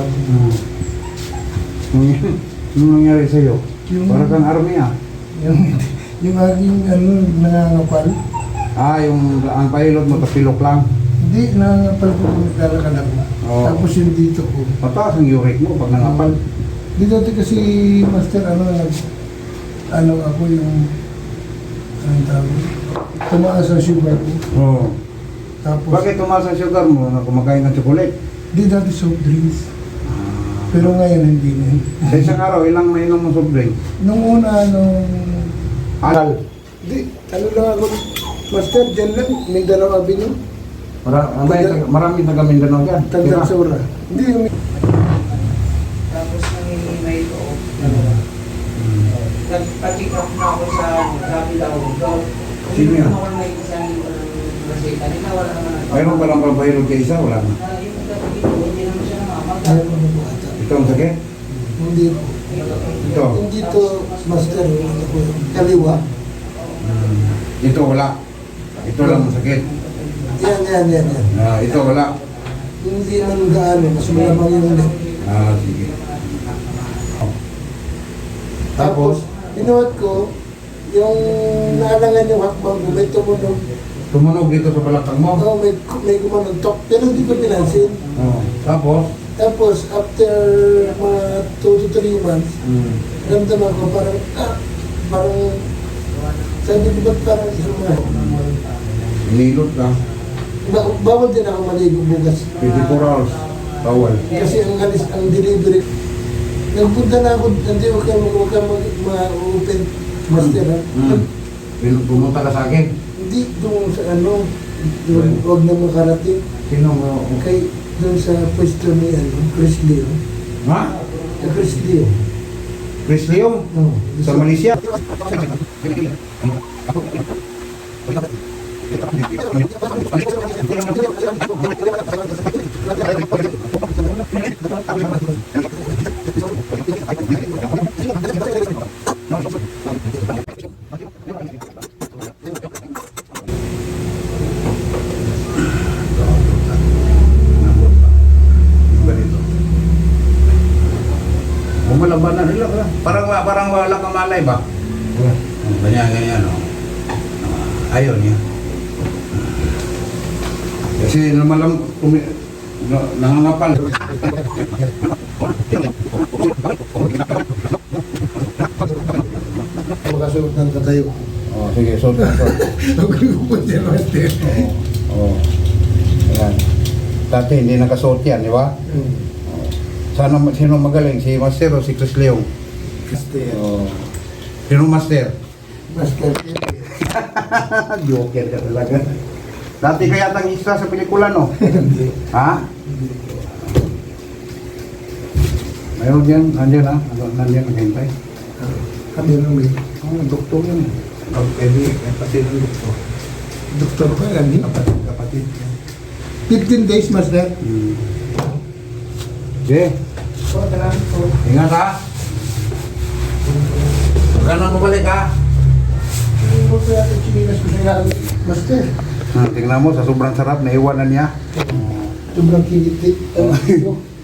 sabi. Ano nangyari sa'yo? Yung, Para kang army ah. yung aking nangangapal. Yung ang pilot mo, tapilok lang. Hindi, nangangapal ko kung naglalakad ako. Oo. Tapos yung dito ko. Mataas ang uric mo pag nangapal. Dito kasi, master, ako yung, anong tawag? Tumaas ang sugar ko. Oo. Tapos, Bakit tumaas ang sugar mo na kumakain ng chocolate? di dati soft drinks. Pero ngayon hindi na. Sa isang araw, ilang mainom mo soft drink? Nung una, Aral. Hindi, lang ako, master, dyan lang, Mindanao Avenue, Maraming taga Mindanao dyan. Tagdang Sora. Hindi yung... Tapos nanginimay ko. Nagpatik up na ako sa sabi daw. Sino yan? Ako na isang reseta. Wala naman. Mayroon pa lang pampahilog kay isa, wala na. Yung dapat dito, hindi naman siya namamaga. Ayaw ko na ata. Ito ang sakit? Hindi po. Ito. Hindi to, master, ano ko, kaliwa. Ito wala. Ito lang ang sakit. Yan. Ito wala. Hindi man gaano, mas malamang yung net. Sige. Tapos, inuwat ko, yung naalangan yung hakbang ko, may tumunog. Tumunog dito sa balakang mo. Oo, may kumanog tok, pero hindi ko pinansin. Tapos? Tapos, after mga 2 to 3 months, ramdaman ko parang, sabi ko ba't parang sumahay? Nilot lang. Bawal din ako maligo bukas. 24 hours. Bawal. Kasi ang delivery, nagpunta na ako, hindi huwag kang ma-open, master ha. Pumunta ka sa akin. Hindi doon sa huwag na makarating. Sino mo? Kay doon sa pwesto ni Chris Leo. Ha? Chris Leo. Chris Leong? No, Sa Malaysia? Bumalaban na nila. Parang wala kang malay ba? Ganyan. Ayaw niya. Kasi nangangapal. Makasuot ng katayo. Sige, suot. Ang grupo niya, master. Ayan. Dati hindi nakasuot yan, di ba? Sino magaling? Si Master o si Chris Leong? Master. Sino Master? Master. Joker ka talaga. Dati kaya tang isa sa pelikula, no? Hindi. Ha? Mayroon yan, nandiyan ha? Nandiyan, naghintay. Kami nung may Doktor yan. Kapatid ng doktor. doktor ko yan. Kapatid. 15 days, master. Okay. Ingat ha? Huwag ka nang bumalik ha? Hindi ko kaya ito chinilas ko siya, master. Tingnan mo, sa sobrang sarap, naiwan na niya. Sobrang kinitik.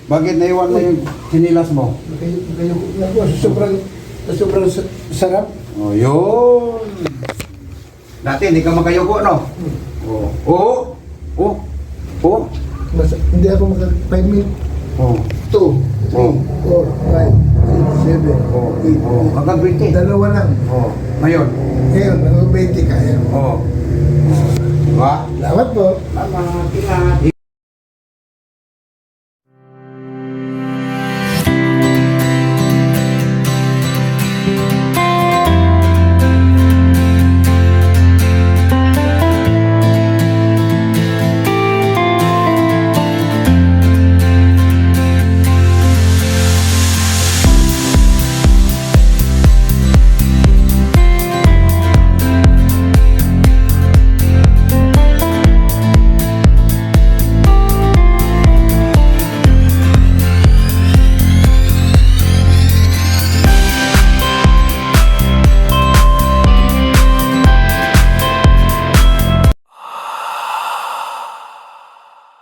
Bakit naiwan na yung sinilas mo? Sobrang sarap. Yun. Dati hindi ka makayuko, no? Oo. Hindi ako maka 5 minutes. 2, 3, 4, 5, 6, 7, 8. Hanggang 20. Dalawa lang. Ngayon. Ngayon, nang 20 kaya. Diba? Salamat po. Ingat.